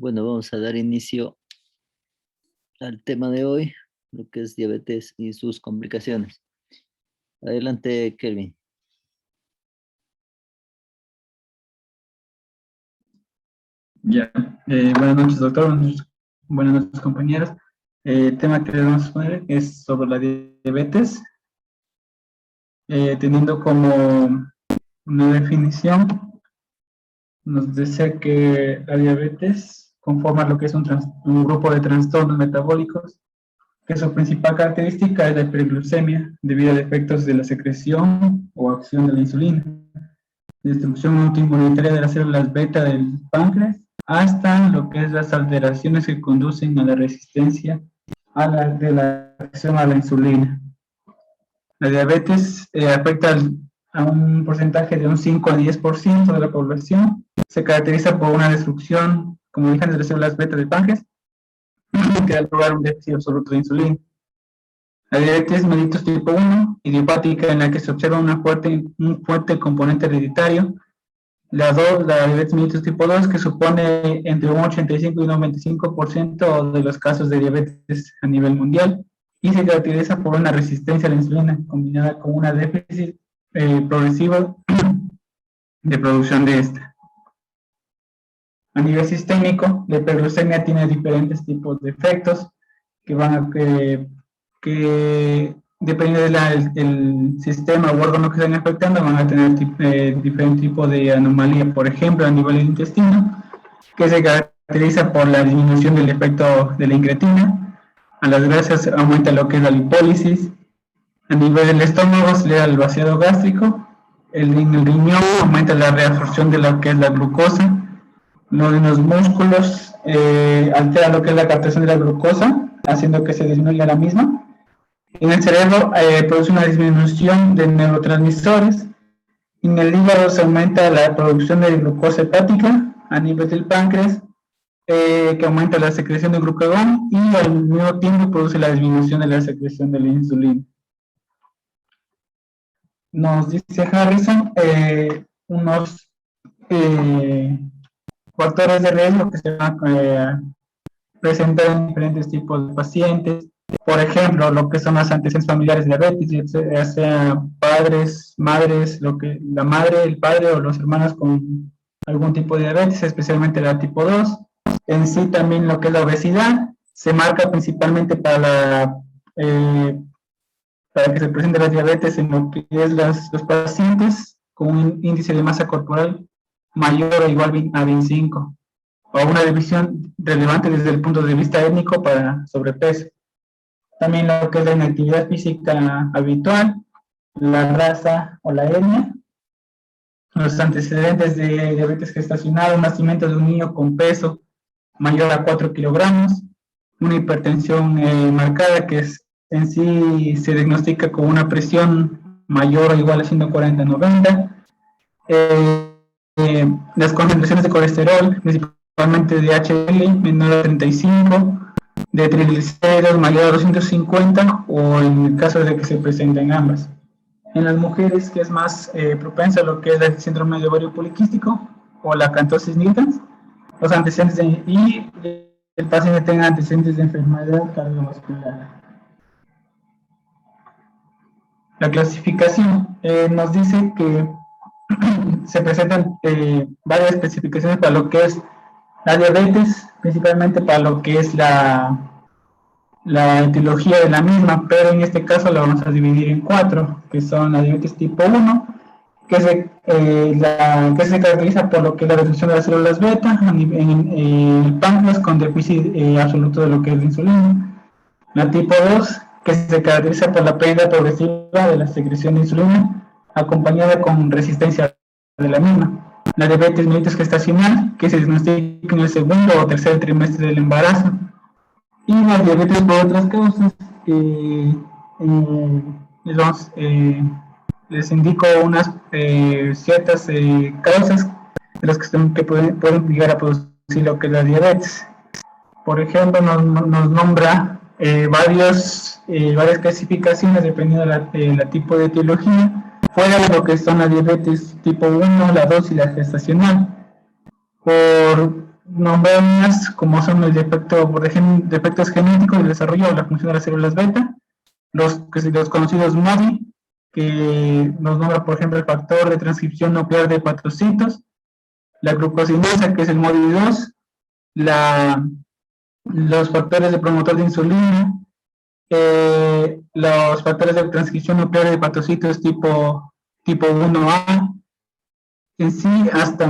Bueno, vamos a dar inicio al tema de hoy, lo que es diabetes y sus complicaciones. Adelante, Kelvin. Ya, buenas noches, doctor. Buenas noches, compañeros. El tema que vamos a poner es sobre la diabetes, teniendo como una definición, nos dice que la diabetes conforma lo que es un grupo de trastornos metabólicos, que su principal característica es la hiperglucemia, debido a defectos de la secreción o acción de la insulina, destrucción autoinmunitaria de las células beta del páncreas, hasta lo que es las alteraciones que conducen a la resistencia de la acción a la insulina. La diabetes afecta a un porcentaje de un 5 a 10% de la población. Se caracteriza por una destrucción, como dije, de las células beta del páncreas, que da lugar a un déficit absoluto de insulina. La diabetes mellitus tipo 1, idiopática, en la que se observa un fuerte componente hereditario. La diabetes mellitus tipo 2, que supone entre un 85 y un 95% de los casos de diabetes a nivel mundial, y se caracteriza por una resistencia a la insulina combinada con una déficit progresivo de producción de esta. A nivel sistémico, la hiperglucemia tiene diferentes tipos de efectos que van a que dependiendo del sistema o órgano que estén afectando, van a tener diferentes tipos de anomalía. Por ejemplo, a nivel del intestino, que se caracteriza por la disminución del efecto de la incretina. A las grasas aumenta lo que es la lipólisis. A nivel del estómago se le da el vaciado gástrico. En el riñón aumenta la reabsorción de lo que es la glucosa. En los músculos altera lo que es la captación de la glucosa, haciendo que se disminuya la misma. En el cerebro produce una disminución de neurotransmisores. En el hígado se aumenta la producción de glucosa hepática. A nivel del páncreas, que aumenta la secreción de glucagón, y al mismo tiempo produce la disminución de la secreción de la insulina. Nos dice Harrison unos factores de riesgo que se van a presentar en diferentes tipos de pacientes. Por ejemplo, lo que son las antecedentes familiares de diabetes, ya sea padres, madres, la madre, el padre o los hermanos con algún tipo de diabetes, especialmente la tipo 2. En sí también lo que es la obesidad, se marca principalmente para que se presente la diabetes en lo que es los pacientes con un índice de masa corporal mayor o igual a 25, o una división relevante desde el punto de vista étnico para sobrepeso. También lo que es la inactividad física habitual, la raza o la etnia, los antecedentes de diabetes gestacional, un nacimiento de un niño con peso mayor a 4 kilogramos, una hipertensión marcada que en sí se diagnostica con una presión mayor o igual a 140/90, las concentraciones de colesterol, principalmente de HDL menor a 35, de triglicéridos mayor a 250, o en el caso de que se presenten ambas. En las mujeres, que es más propensa a lo que es el síndrome de ovario poliquístico o la acantosis nigricans, los antecedentes y el paciente tenga antecedentes de enfermedad cardiovascular. La clasificación nos dice que se presentan varias especificaciones para lo que es la diabetes, principalmente para lo que es la etiología de la misma, pero en este caso la vamos a dividir en 4, que son la diabetes tipo 1, que se caracteriza por lo que es la reducción de las células beta en el páncreas con déficit absoluto de lo que es la insulina. La tipo 2, que se caracteriza por la pérdida progresiva de la secreción de insulina, acompañada con resistencia de la misma. La diabetes mellitus gestacional, que se diagnostica en el segundo o tercer trimestre del embarazo. Y la diabetes por otras causas, les indico unas ciertas causas de las que pueden llegar a producir lo que es la diabetes. Por ejemplo, nos nombra varias clasificaciones dependiendo de la tipo de etiología, fuera de lo que son la diabetes tipo 1, la 2 y la gestacional. nombrar unas como son el defecto por defectos genéticos del desarrollo o la función de las células beta, los conocidos MODI, que nos nombra, por ejemplo, el factor de transcripción nuclear de hepatocitos, la glucosinasa, que es el MODI2, los factores de promotor de insulina, los factores de transcripción nuclear de hepatocitos tipo 1A, en sí hasta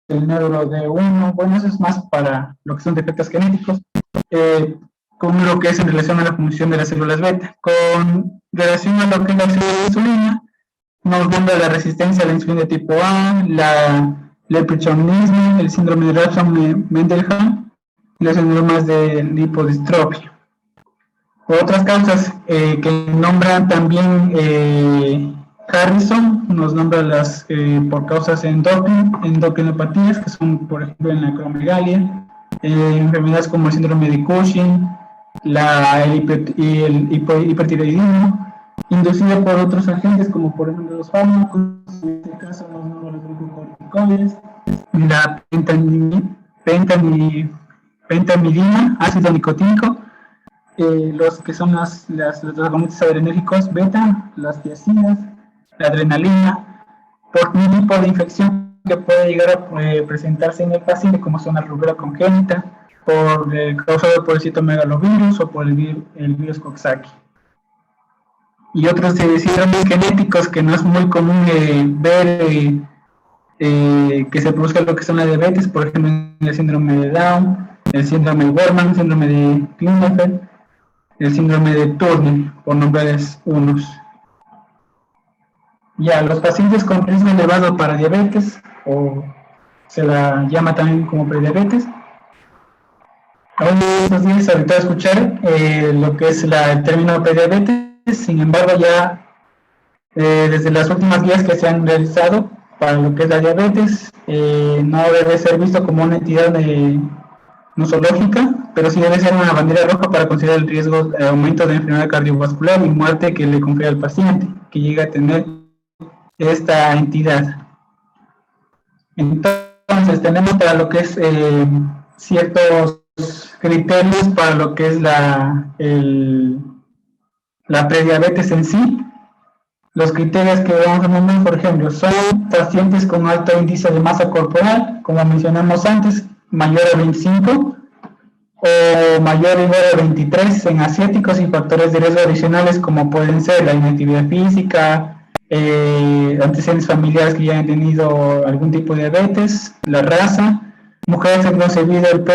el neuro de 1, bueno, eso es más para lo que son defectos genéticos, con lo que es en relación a la función de las células beta. Con relación a lo que es la insulina, nos nombra la resistencia a la insulina de tipo A, la leptomerismo, el síndrome de Rawson-Mendelham y los síndromes de lipodistrofia. Otras causas que nombran también Harrison, nos nombra las por causas endocrinopatías, que son, por ejemplo, en la acromegalia, enfermedades como el síndrome de Cushing, el hipertiroidismo, inducido por otros agentes, como por ejemplo los fármacos, en este caso nos nombra los glucocorticoides, la pentamidina, ácido nicotínico, los que son los agonistas adrenérgicos beta, las tiazinas, la adrenalina, por un tipo de infección que puede llegar a presentarse en el paciente, como son la rubéola congénita, causado por el citomegalovirus o por el virus Coxsackie. Y otros síndromes genéticos que no es muy común ver que se produzca lo que son la diabetes, por ejemplo, el síndrome de Down, el síndrome de Gorman, el síndrome de Klinefelter, el síndrome de Turner, por nombrarles unos. Ya, los pacientes con riesgo elevado para diabetes, o se la llama también como prediabetes, aún estos días ahorita a escuchar lo que es el término prediabetes, sin embargo ya desde las últimas guías que se han realizado para lo que es la diabetes, no debe ser visto como una entidad nosológica, pero sí debe ser una bandera roja para considerar el riesgo de aumento de enfermedad cardiovascular y muerte que le confiere al paciente que llegue a tener esta entidad. Entonces tenemos para lo que es ciertos criterios para lo que es la prediabetes en sí. Los criterios que vamos a nombrar, por ejemplo, son pacientes con alto índice de masa corporal, como mencionamos antes, mayor a 25 o mayor o igual a 23 en asiáticos, y factores de riesgo adicionales como pueden ser la inactividad física, antecedentes familiares que ya han tenido algún tipo de diabetes, la raza, mujeres que concebido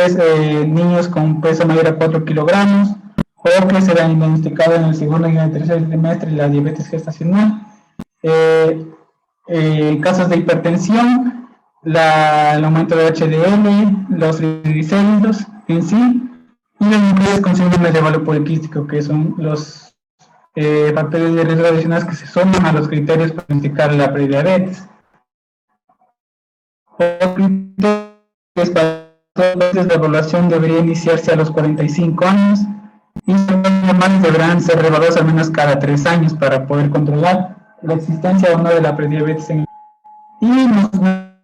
niños con peso mayor a 4 kilogramos, o que será diagnosticado en el segundo y en el tercer trimestre la diabetes gestacional, casos de hipertensión, el aumento de HDL, los triglicéridos en sí, y las mujeres con síndrome de ovario poliquístico, que son los factores de riesgo adicionales que se suman a los criterios para indicar la prediabetes. La evaluación debería iniciarse a los 45 años y los normales deberán ser revaluados al menos cada 3 años para poder controlar la existencia o no de la prediabetes. Y nos dan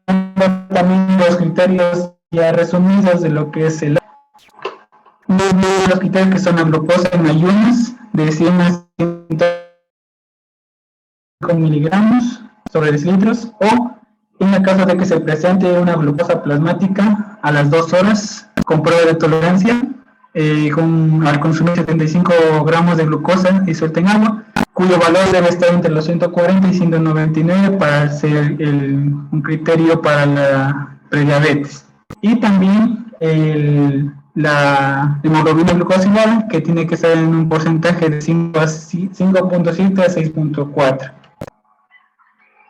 también los criterios ya resumidos de lo que es los criterios que son la glucosa en ayunas de 100 a 105 miligramos sobre decilitros, o en el caso de que se presente una glucosa plasmática a las 2 horas con prueba de tolerancia, al consumir 75 gramos de glucosa disuelta en agua, cuyo valor debe estar entre los 140 y 199 para ser un criterio para la prediabetes. Y también la hemoglobina glucosilada, que tiene que estar en un porcentaje de 5.7 a 6.4.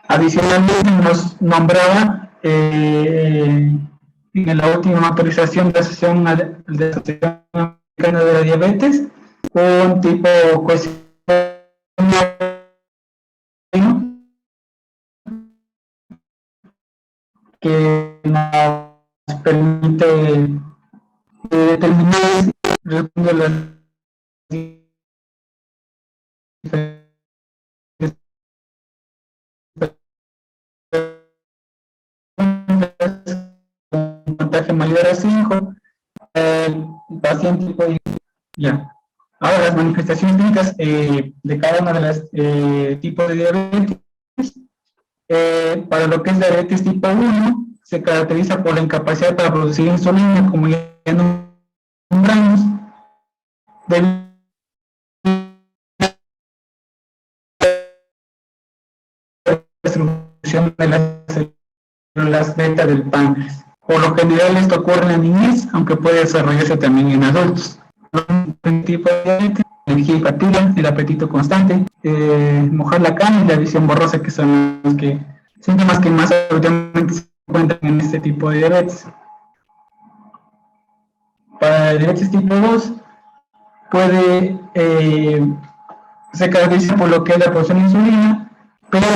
Adicionalmente nos nombraba en la última autorización de la Asociación Americana de la Diabetes un tipo cuestionario que nos permite determinar respondiendo las puntaje mayor a 5, el paciente puede, ya. Ahora, las manifestaciones clínicas de cada una de las tipos de diabetes, para lo que es diabetes tipo 1, se caracteriza por la incapacidad para producir insulina, como ya nombramos, debido a la destrucción de las células beta del páncreas. Por lo general esto ocurre en la niñez, aunque puede desarrollarse también en adultos. Un tipo de diabetes, energía y fatiga, el apetito constante, mojar la cama y la visión borrosa, que son los síntomas que más habitualmente se encuentran en este tipo de diabetes. Para el diabetes tipo 2 puede se caracteriza por lo que es la producción de insulina, pero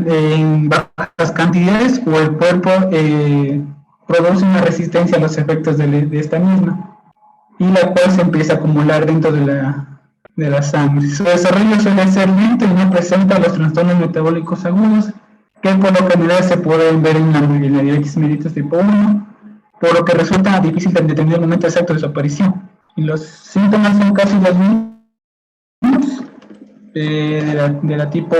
en bajas cantidades, o el cuerpo produce una resistencia a los efectos de esta misma, y la cual se empieza a acumular dentro de la sangre. Su desarrollo suele ser lento y no presenta los trastornos metabólicos agudos, que por lo general se pueden ver en la diabetes mellitus tipo 1, por lo que resulta difícil de determinar el momento exacto de su aparición. Y los síntomas son casi los mismos de la tipo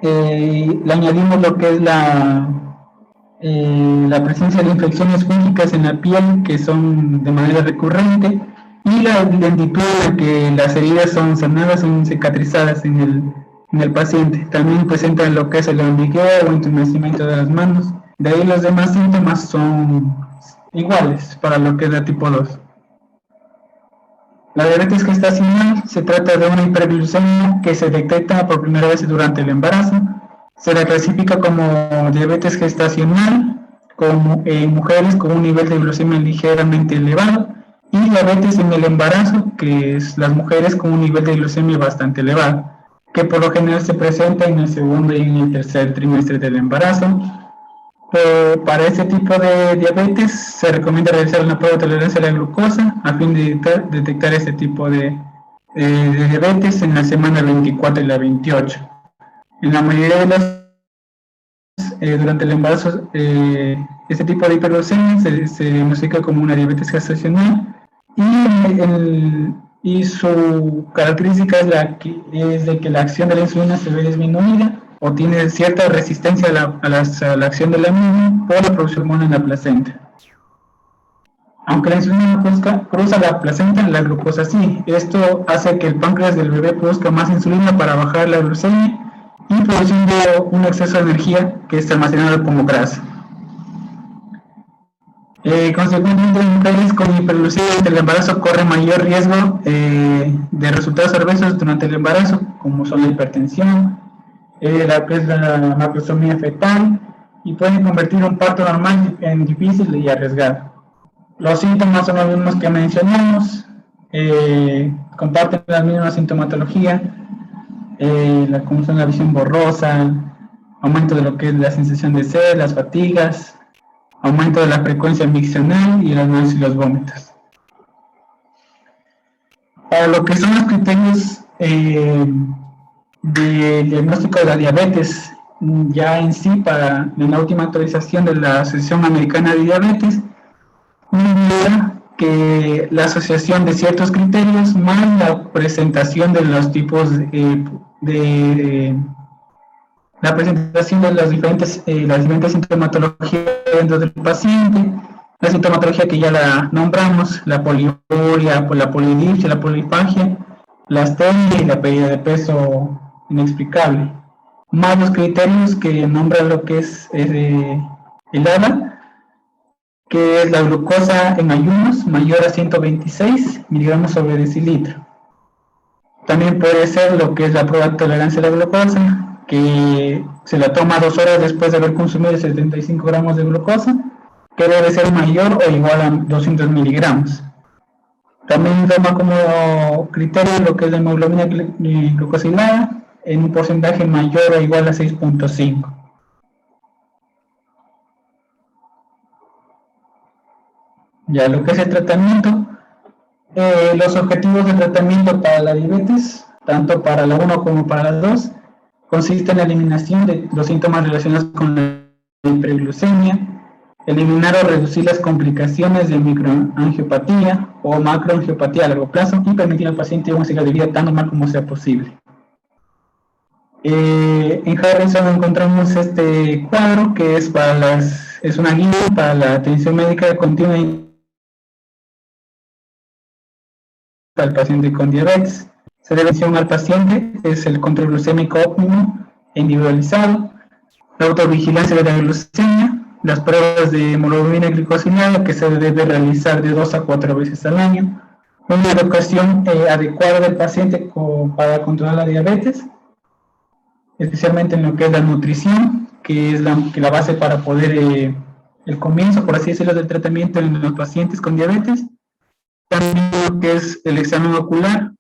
1. Le añadimos lo que es la presencia de infecciones fúngicas en la piel, que son de manera recurrente, y la lentitud en que las heridas son sanadas, son cicatrizadas en el paciente. También presenta lo que es el hormigueo o entumecimiento de las manos. De ahí los demás síntomas son iguales para lo que es la tipo 2. La diabetes gestacional se trata de una hiperglucemia que se detecta por primera vez durante el embarazo. Se la clasifica como diabetes gestacional en mujeres con un nivel de glucemia ligeramente elevado, y diabetes en el embarazo, que es las mujeres con un nivel de glucemia bastante elevado, que por lo general se presenta en el segundo y en el tercer trimestre del embarazo. Para este tipo de diabetes se recomienda realizar una prueba de tolerancia a la glucosa a fin de detectar este tipo de diabetes en la semana 24 y la 28. En la mayoría de las durante el embarazo, este tipo de hiperglucemia se diagnostica como una diabetes gestacional, y su característica es de que la acción de la insulina se ve disminuida o tiene cierta resistencia a la acción de la misma por la producción de hormona en la placenta. Aunque la insulina no cruza la placenta, la glucosa sí. Esto hace que el páncreas del bebé produzca más insulina para bajar la glucemia y produciendo un exceso de energía que es almacenada como grasa. Consecuentemente, las mujeres con hiperglucemia durante el embarazo corren mayor riesgo de resultados adversos durante el embarazo, como son la hipertensión, la macrosomía fetal, y pueden convertir un parto normal en difícil y arriesgado. Los síntomas son los mismos que mencionamos, comparten la misma sintomatología, como son la visión borrosa, aumento de lo que es la sensación de sed, las fatigas, aumento de la frecuencia miccional y las náuseas y los vómitos. Para lo que son los criterios de diagnóstico de la diabetes, ya en sí, para la última actualización de la Asociación Americana de Diabetes, indica que la asociación de ciertos criterios más la presentación de los tipos la presentación de las diferentes sintomatologías dentro del paciente, la sintomatología que ya la nombramos, la poliuria, la polidipsia, la polifagia, la astenia y la pérdida de peso inexplicable, más los criterios que nombran lo que es el ADA, que es la glucosa en ayunos mayor a 126 miligramos sobre decilitro. También puede ser lo que es la prueba de tolerancia a la glucosa, que se la toma 2 horas después de haber consumido 75 gramos de glucosa, que debe ser mayor o igual a 200 miligramos. También toma como criterio lo que es la hemoglobina glucosilada en un porcentaje mayor o igual a 6.5. Ya lo que es el tratamiento, los objetivos de tratamiento para la diabetes, tanto para la 1 como para la 2, consiste en la eliminación de los síntomas relacionados con la hiperglucemia, eliminar o reducir las complicaciones de microangiopatía o macroangiopatía a largo plazo y permitir al paciente un estilo de vida tan normal como sea posible. En Harrison encontramos este cuadro que es una guía para la atención médica continua al paciente con diabetes. Se debe atención al paciente, es el control glucémico óptimo e individualizado, la autovigilancia de la glucemia, las pruebas de hemoglobina glicosilada que se debe realizar de 2 a 4 veces al año, una educación adecuada del paciente para controlar la diabetes, especialmente en lo que es la nutrición, que es la base para poder, el comienzo, por así decirlo, del tratamiento en los pacientes con diabetes. También lo que es el examen ocular,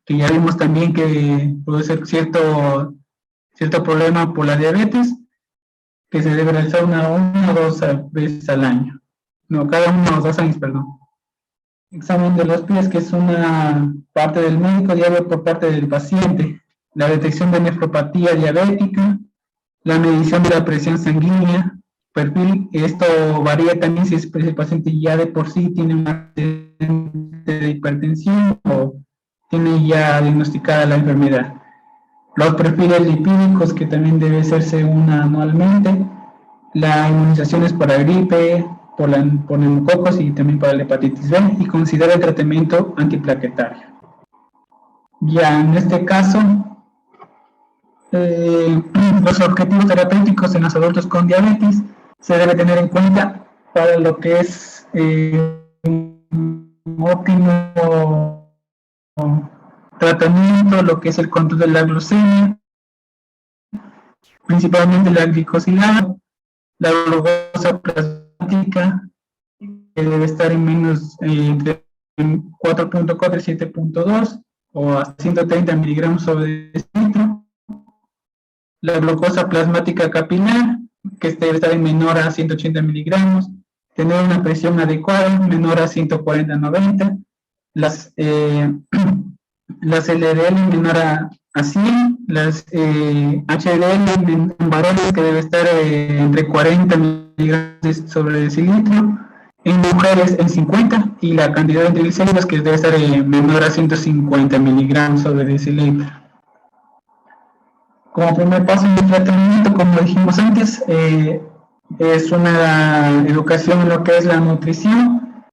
que ya vimos también que puede ser cierto problema por la diabetes, que se debe realizar una o dos veces al año. No, cada 1 o 2 años, perdón. Examen de los pies, que es una parte del médico y otra por parte del paciente. La detección de nefropatía diabética, la medición de la presión sanguínea, perfil, esto varía también si el paciente ya de por sí tiene una de hipertensión o tiene ya diagnosticada la enfermedad. Los perfiles lipídicos, que también debe hacerse una anualmente, las inmunizaciones para gripe, por neumococos y también para la hepatitis B, y considera el tratamiento antiplaquetario. Ya en este caso, los objetivos terapéuticos en los adultos con diabetes se debe tener en cuenta para lo que es un óptimo tratamiento, lo que es el control de la glucemia, principalmente la glicosilada, la glucosa plasmática, que debe estar en menos entre 4.4 y 7.2 o hasta 130 miligramos sobre decilitro. La glucosa plasmática capilar, que debe estar en menor a 180 miligramos, tener una presión adecuada, menor a 140-90, las LDL menor a 100, las HDL en varones que debe estar entre 40 miligramos sobre decilitro, en mujeres en 50, y la cantidad de triglicéridos que debe estar menor a 150 miligramos sobre decilitro. Como primer paso en el tratamiento, como dijimos antes, es una educación en lo que es la nutrición,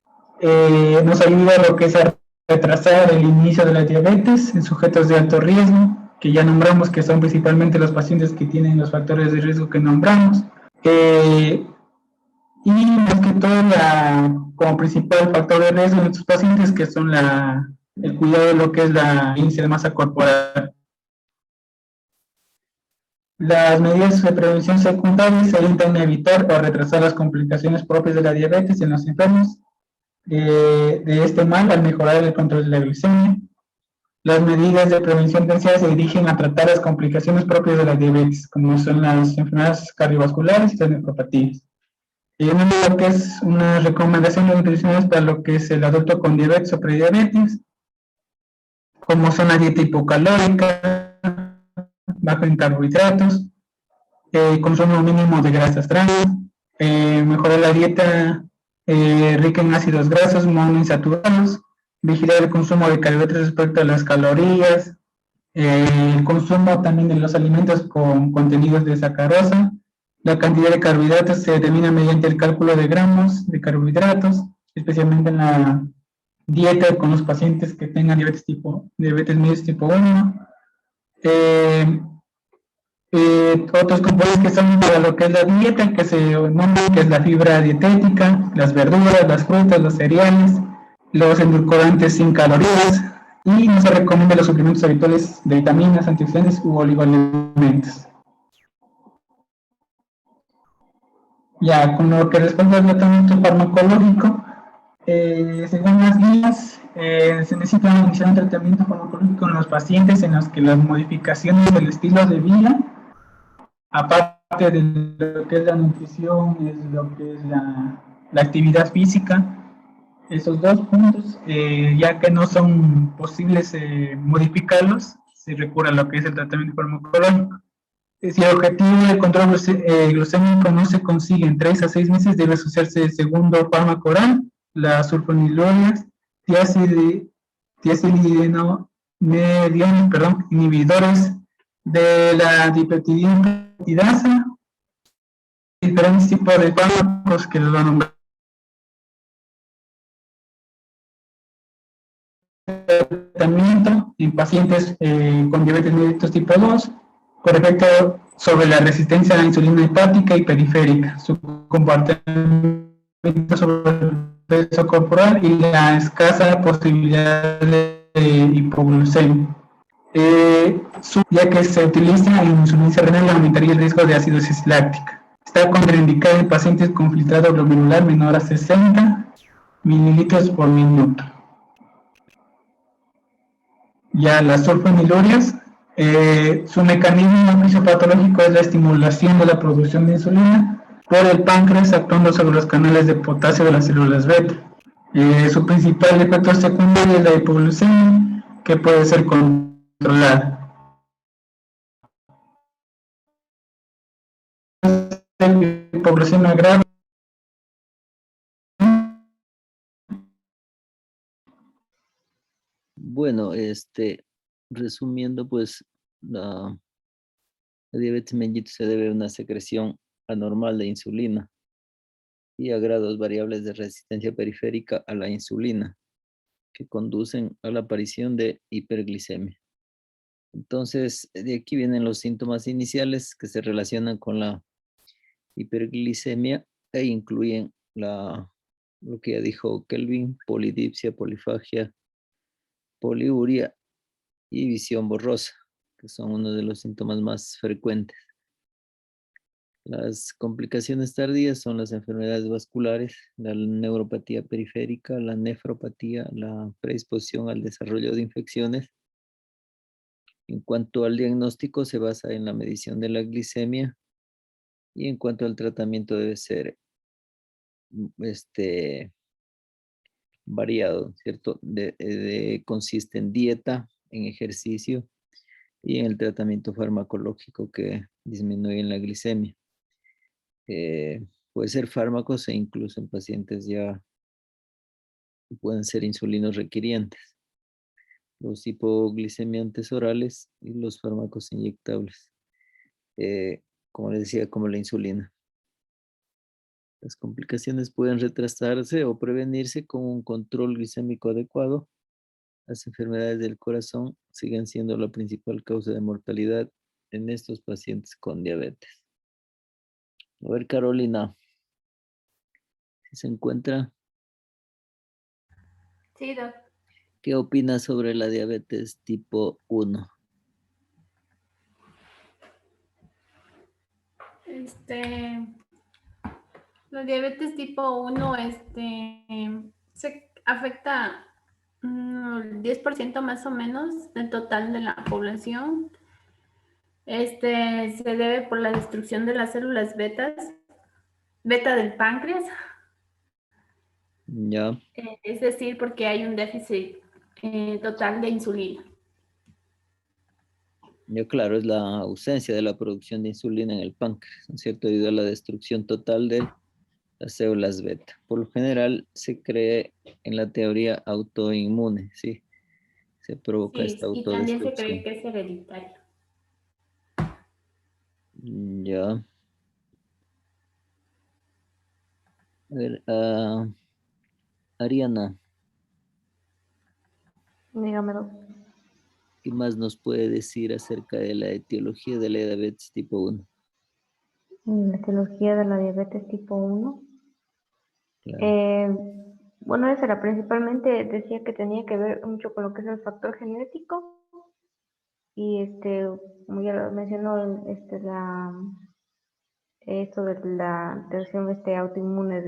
nos ayuda a lo que es a retrasar el inicio de la diabetes en sujetos de alto riesgo, que ya nombramos que son principalmente los pacientes que tienen los factores de riesgo que nombramos, y más que todo como principal factor de riesgo en estos pacientes, que son el cuidado de lo que es la índice de masa corporal. Las medidas de prevención secundarias se orientan a evitar o retrasar las complicaciones propias de la diabetes en los enfermos de este mal al mejorar el control de la glucemia. Las medidas de prevención terciaria se dirigen a tratar las complicaciones propias de la diabetes, como son las enfermedades cardiovasculares y las nefropatías. Y lo que es una recomendación nutricional para lo que es el adulto con diabetes o prediabetes, como son la dieta hipocalórica, bajo en carbohidratos, consumo mínimo de grasas trans, mejorar la dieta rica en ácidos grasos monoinsaturados, vigilar el consumo de carbohidratos respecto a las calorías, el consumo también de los alimentos con contenidos de sacarosa. La cantidad de carbohidratos se determina mediante el cálculo de gramos de carbohidratos, especialmente en la dieta con los pacientes que tengan diabetes mellitus tipo 1. Otros componentes que son para lo que es la dieta, que se nombran, que es la fibra dietética, las verduras, las frutas, los cereales, los endulcorantes sin calorías, y no se recomiendan los suplementos habituales de vitaminas, antioxidantes u oligoelementos. Ya, con lo que respecta al tratamiento farmacológico, según las guías, se necesita iniciar un tratamiento farmacológico en los pacientes en los que las modificaciones del estilo de vida, aparte de lo que es la nutrición, es lo que es la actividad física, esos dos puntos, ya que no son posibles modificarlos, se recurre a lo que es el tratamiento farmacológico. Si el objetivo del control glucémico no se consigue en 3 a 6 meses, debe asociarse el segundo fármaco oral, la sulfonilureas, tiazidinomedianas, inhibidores de la dipeptidasa, diferentes tipos de fármacos que les van a nombrar. Tratamiento en pacientes con diabetes mellitus tipo 2, por efecto sobre la resistencia a la insulina hepática y periférica, su comportamiento sobre el peso corporal y la escasa posibilidad de hipoglucemia. Ya que se utiliza en insuficiencia renal, aumentaría el riesgo de acidosis láctica. Está contraindicada en pacientes con filtrado glomerular menor a 60 mililitros por minuto. Ya las sulfonilurias, su mecanismo fisiopatológico es la estimulación de la producción de insulina por el páncreas actuando sobre los canales de potasio de las células beta. Su principal efecto secundario es la hipoglucemia, que puede ser controlada. Hipoglucemia grave. Bueno, resumiendo, pues la diabetes mellitus se debe a una secreción anormal de insulina y a grados variables de resistencia periférica a la insulina, que conducen a la aparición de hiperglicemia. Entonces, de aquí vienen los síntomas iniciales que se relacionan con la hiperglicemia e incluyen lo que ya dijo Kelvin: polidipsia, polifagia, poliuria y visión borrosa, que son uno de los síntomas más frecuentes. Las complicaciones tardías son las enfermedades vasculares, la neuropatía periférica, la nefropatía, la predisposición al desarrollo de infecciones. En cuanto al diagnóstico, se basa en la medición de la glicemia, y en cuanto al tratamiento debe ser variado, ¿cierto? Consiste en dieta, en ejercicio y en el tratamiento farmacológico que disminuye la glicemia. Puede ser fármacos e incluso en pacientes ya pueden ser insulinos requirientes, los hipoglicemiantes orales y los fármacos inyectables, como les decía, como la insulina. Las complicaciones pueden retrasarse o prevenirse con un control glicémico adecuado. Las enfermedades del corazón siguen siendo la principal causa de mortalidad en estos pacientes con diabetes. A ver, Carolina, si se encuentra, Sí, doc. ¿qué opinas sobre la diabetes tipo 1? La diabetes tipo 1 se afecta el 10% más o menos del total de la población. Se debe por la destrucción de las células beta del páncreas, Ya, es decir, porque hay un déficit total de insulina. ya claro, es la ausencia de la producción de insulina en el páncreas, ¿no es cierto? Debido a la destrucción total de las células beta. Por lo general se cree en la teoría autoinmune, ¿sí? Se provoca esta Sí, y también se cree autodestrucción. que es hereditario. Ya. A ver, Ariana, Dígamelo. ¿qué más nos puede decir acerca de la etiología de la diabetes tipo 1? La etiología de la diabetes tipo 1. Claro. Bueno, esa era principalmente, decía que tenía que ver mucho con lo que es el factor genético y como ya lo mencionó, esto de la alteración autoinmune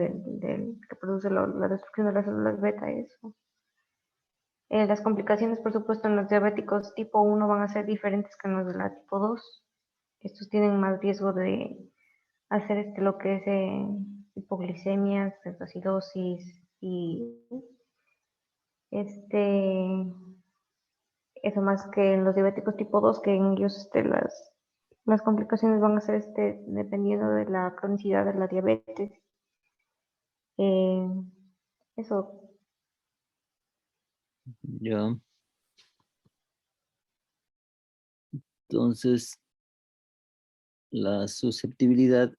que produce la destrucción de las células beta, eso. Las complicaciones, por supuesto, en los diabéticos tipo 1 van a ser diferentes que en los de la tipo 2. Estos tienen más riesgo de hacer lo que es hipoglicemias, acidosis y eso más que en los diabéticos tipo 2, que en ellos Las complicaciones van a ser dependiendo de la cronicidad de la diabetes. Eso. Ya. Entonces, la susceptibilidad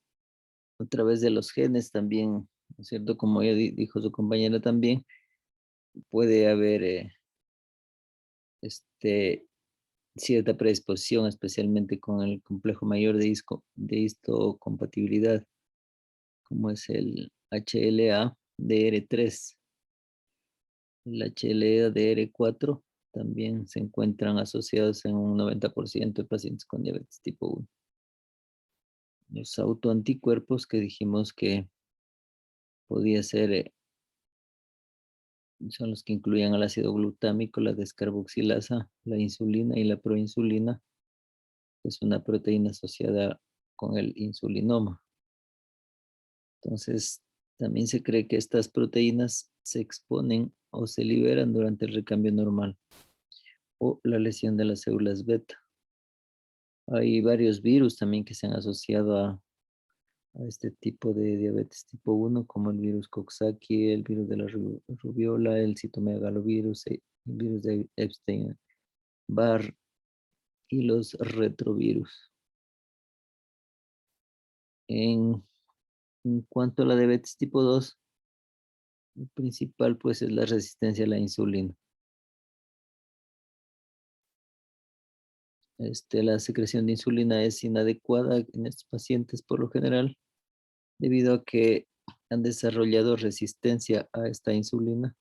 a través de los genes también, ¿no es cierto? Como ya dijo su compañera también, puede haber cierta predisposición, especialmente con el complejo mayor de histocompatibilidad, como es el HLA-DR3. El HLA-DR4 también se encuentran asociados en un 90% de pacientes con diabetes tipo 1. Los autoanticuerpos que dijimos que podía ser, son los que incluían el ácido glutámico, la descarboxilasa, la insulina y la proinsulina, que es una proteína asociada con el insulinoma. Entonces, también se cree que estas proteínas se exponen o se liberan durante el recambio normal o la lesión de las células beta. Hay varios virus también que se han asociado a este tipo de diabetes tipo 1, como el virus Coxsackie, el virus de la rubiola, el citomegalovirus, el virus de Epstein-Barr y los retrovirus. En cuanto a la diabetes tipo 2, el principal pues es la resistencia a la insulina. La secreción de insulina es inadecuada en estos pacientes por lo general, debido a que han desarrollado resistencia a esta insulina.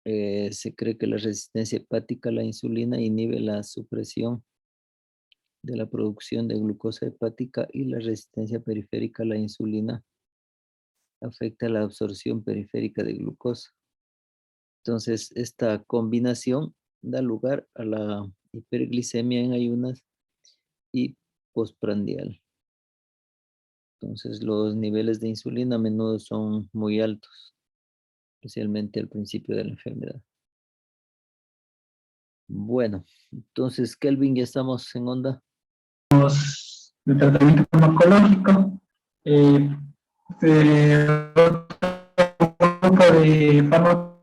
Se cree que la resistencia hepática a la insulina inhibe la supresión de la producción de glucosa hepática y la resistencia periférica a la insulina afecta la absorción periférica de glucosa. Entonces, esta combinación da lugar a la hiperglicemia en ayunas y postprandial. Entonces, los niveles de insulina a menudo son muy altos, especialmente al principio de la enfermedad. Bueno, entonces, Kelvin, ya estamos en onda. De tratamiento farmacológico, otro grupo de fármacos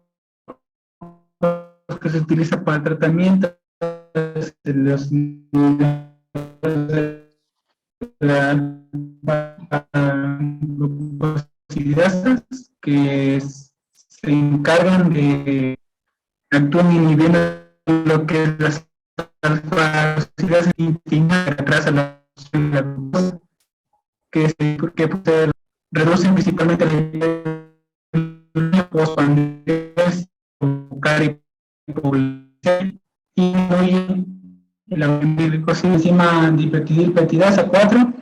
que se utiliza para el tratamiento es los glucosidasas, que se encargan de actuar inhibiendo lo que es las alfa-oxidases íntimas que atrasan la glucosa, que reducen principalmente la postprandial y incluyen la enzima dipeptidilpeptidasa 4,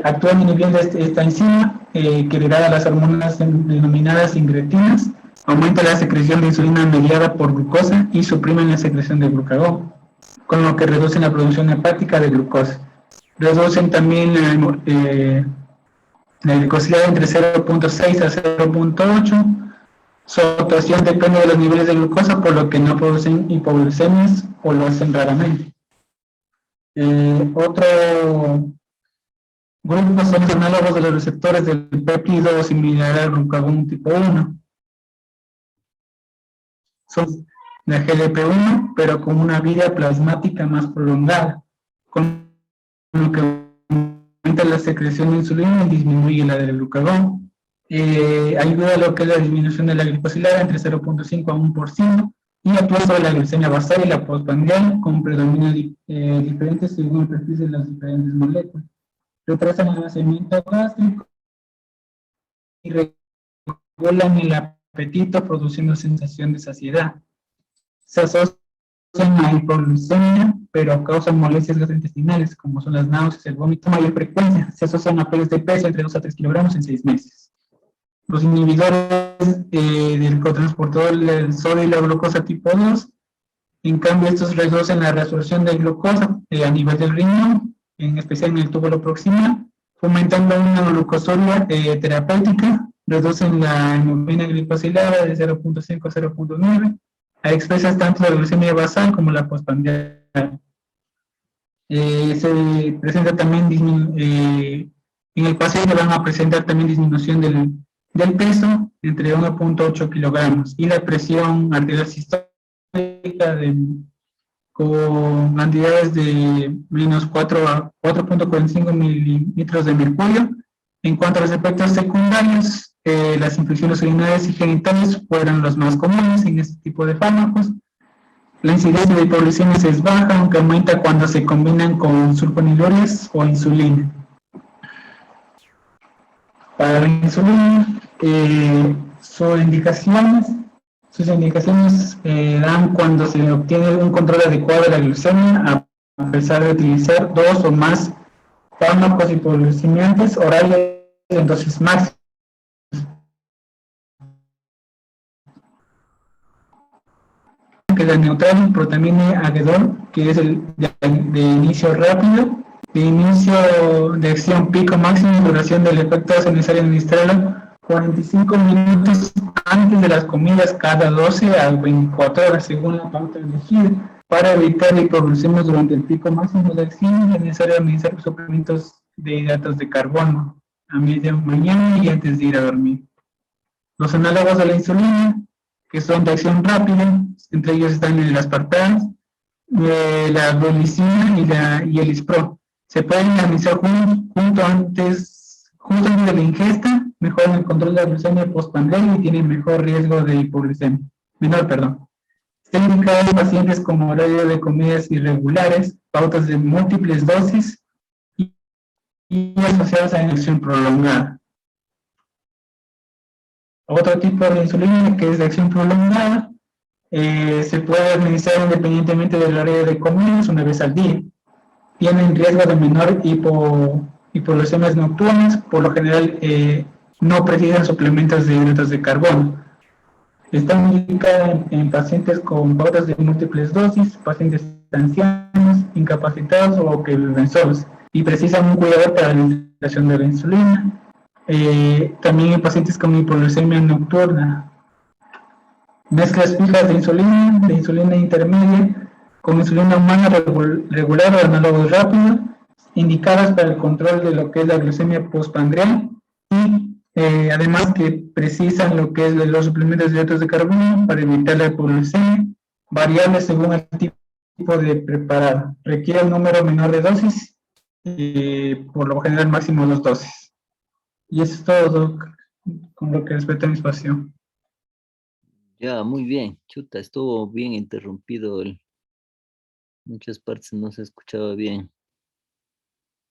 actúan inhibiendo esta enzima que degrada las hormonas denominadas incretinas, aumenta la secreción de insulina mediada por glucosa y suprimen la secreción de glucagón, con lo que reducen la producción hepática de glucosa. Reducen también la glicosilada entre 0.6 a 0.8. Su actuación depende de los niveles de glucosa, por lo que no producen hipoglucemias o lo hacen raramente. Otro grupo son los análogos de los receptores del péptido similar al glucagón tipo 1. Son la GLP-1, pero con una vida plasmática más prolongada, con lo que aumenta la secreción de insulina y disminuye la del glucagón. Ayuda a lo que es la disminución de la glicosilada entre 0.5 a 1% y actúa sobre la glucemia basal y la postprandial con predominio diferentes según el perfil de las diferentes moléculas. Retrasan el almacenamiento gástrico y regulan el apetito produciendo sensación de saciedad. Se asocian a hipoglucemia, pero causan molestias gastrointestinales como son las náuseas, el vómito, mayor frecuencia. Se asocian a pérdidas de peso entre 2 a 3 kilogramos en 6 meses. Los inhibidores del cotransportador del sodio y la glucosa tipo 2, en cambio, estos reducen la reabsorción de glucosa a nivel del riñón, en especial en el túbulo proximal, fomentando una glucosuria terapéutica, reducen la hemoglobina glicosilada de 0.5 a 0.9, a expensas tanto de la glucemia basal como la postprandial. Se presenta también, en el paciente van a presentar también disminución del peso entre 1,8 kilogramos y la presión arterial sistólica con cantidades de menos 4 a 4,45 mililitros de mercurio. En cuanto a los efectos secundarios, las infecciones urinarias y genitales fueron los más comunes en este tipo de fármacos. La incidencia de hipoglucemias es baja, aunque aumenta cuando se combinan con sulfonilureas o insulina. Para la insulina, sus indicaciones dan cuando se obtiene un control adecuado de la glucemia, a pesar de utilizar 2 o más fármacos hipoglucemiantes orales en dosis máximas. Que la neutral protamine agedol, que es el de inicio rápido, de inicio de acción pico máximo y duración del efecto es necesario administrarlo 45 minutos antes de las comidas cada 12 a 24 horas según la pauta elegida. Para evitar hipoglucemias durante el pico máximo de acción es necesario administrar suplementos de hidratos de carbono a media mañana y antes de ir a dormir. Los análogos de la insulina, que son de acción rápida, entre ellos están el aspartame, la glulicina y el ispro. Se pueden administrar justo antes de la ingesta, mejoran el control de la glucemia postprandial y tienen mejor riesgo de hipoglucemia. Está indicado en pacientes con horario de comidas irregulares, pautas de múltiples dosis y asociadas a inacción prolongada. Otro tipo de insulina que es de acción prolongada, se puede administrar independientemente del horario de comidas una vez al día. Tienen riesgo de menor hipoglucemias nocturnas, por lo general no precisan suplementos de hidratos de carbono. Está indicada en pacientes con pautas de múltiples dosis, pacientes ancianos, incapacitados o que viven solos y precisan un cuidado para la administración de la insulina. También en pacientes con hipoglucemia nocturna. Mezclas fijas de insulina intermedia, con insulina humana regular o análogo rápido, indicadas para el control de lo que es la glucemia postprandial y además que precisan lo que es los suplementos de hidratos de carbono para evitar la hipoglucemia, variables según el tipo de preparado. Requiere un número menor de dosis, por lo general máximo 2 dosis. Y eso es todo, Doc, con lo que respecta a mi espacio. Ya, muy bien. Chuta, estuvo bien interrumpido. Muchas partes no se escuchaba bien.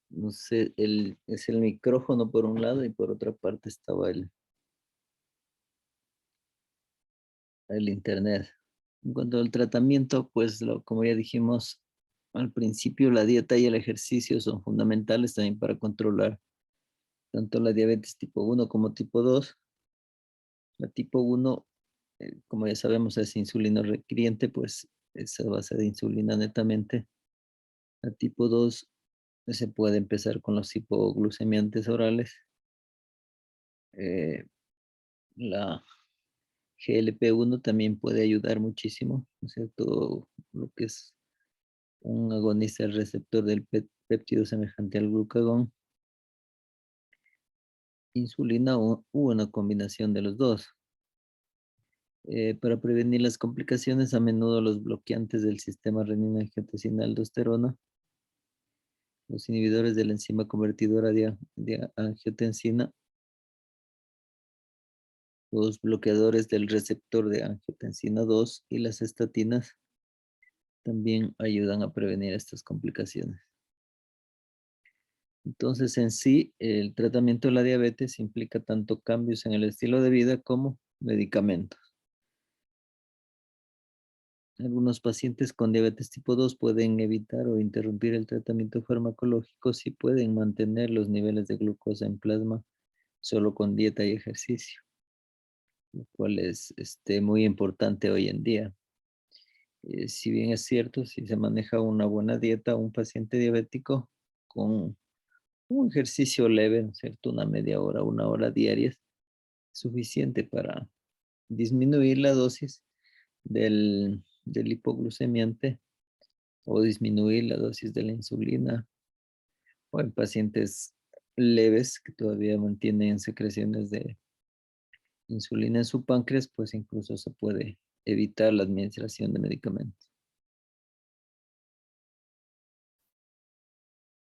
No sé, es el micrófono por un lado y por otra parte estaba el internet. En cuanto al tratamiento, pues como ya dijimos al principio, la dieta y el ejercicio son fundamentales también para controlar tanto la diabetes tipo 1 como tipo 2. La tipo 1, como ya sabemos, es insulino requiriente, pues es a base de insulina netamente. La tipo 2 se puede empezar con los hipoglucemiantes orales. La GLP-1 también puede ayudar muchísimo, ¿no es cierto? Lo que es un agonista del receptor del péptido semejante al glucagón, insulina u una combinación de los dos. Para prevenir las complicaciones, a menudo los bloqueantes del sistema renina-angiotensina-aldosterona, los inhibidores de la enzima convertidora de angiotensina, los bloqueadores del receptor de angiotensina 2 y las estatinas también ayudan a prevenir estas complicaciones. Entonces, en sí, el tratamiento de la diabetes implica tanto cambios en el estilo de vida como medicamentos. Algunos pacientes con diabetes tipo 2 pueden evitar o interrumpir el tratamiento farmacológico si pueden mantener los niveles de glucosa en plasma solo con dieta y ejercicio, lo cual es muy importante hoy en día. Si bien es cierto, si se maneja una buena dieta, un paciente diabético con un ejercicio leve, ¿no es cierto? Una media hora, una hora diaria es suficiente para disminuir la dosis del hipoglucemiante o disminuir la dosis de la insulina, o en pacientes leves que todavía mantienen secreciones de insulina en su páncreas, pues incluso se puede evitar la administración de medicamentos.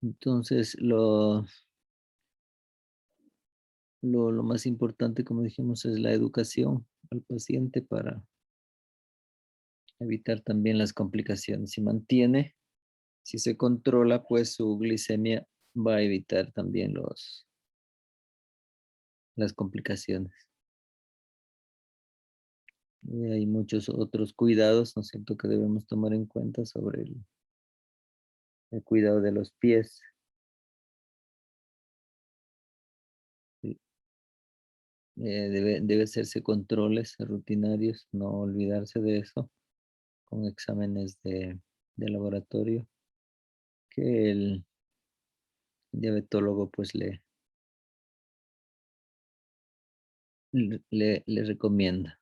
Entonces, lo más importante, como dijimos, es la educación al paciente para evitar también las complicaciones. Si se controla, pues su glicemia va a evitar también las complicaciones. Y hay muchos otros cuidados, ¿no es cierto?, que debemos tomar en cuenta sobre el cuidado de los pies. Sí. Debe hacerse controles rutinarios, no olvidarse de eso, con exámenes de laboratorio que el diabetólogo pues le recomienda.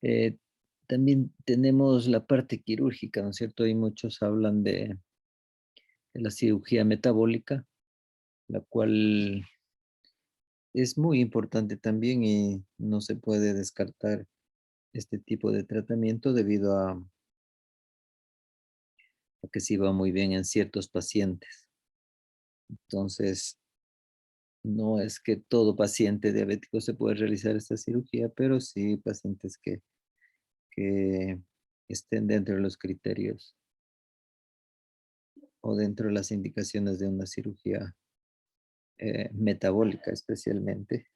Eh, También tenemos la parte quirúrgica, ¿no es cierto? Y muchos hablan de la cirugía metabólica, la cual es muy importante también y no se puede descartar este tipo de tratamiento debido a que sí va muy bien en ciertos pacientes. Entonces, no es que todo paciente diabético se puede realizar esta cirugía, pero sí pacientes que estén dentro de los criterios o dentro de las indicaciones de una cirugía metabólica especialmente,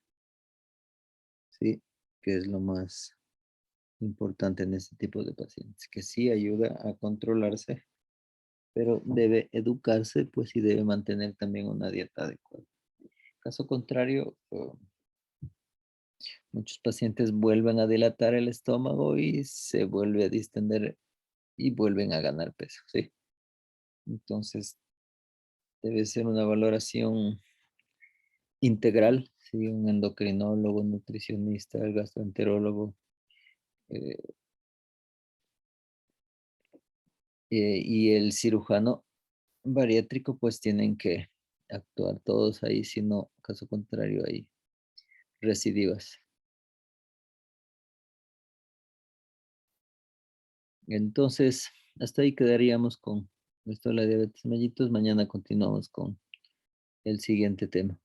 ¿sí? Que es lo más importante en este tipo de pacientes, que sí ayuda a controlarse, pero debe educarse, pues, y debe mantener también una dieta adecuada. Caso contrario, muchos pacientes vuelven a dilatar el estómago y se vuelve a distender y vuelven a ganar peso, ¿sí? Entonces, debe ser una valoración integral, ¿sí? Un endocrinólogo, un nutricionista, el gastroenterólogo eh, y el cirujano bariátrico, pues tienen que actuar todos ahí, si no, caso contrario, hay recidivas. Entonces, hasta ahí quedaríamos con esto de la diabetes mellitus. Mañana continuamos con el siguiente tema.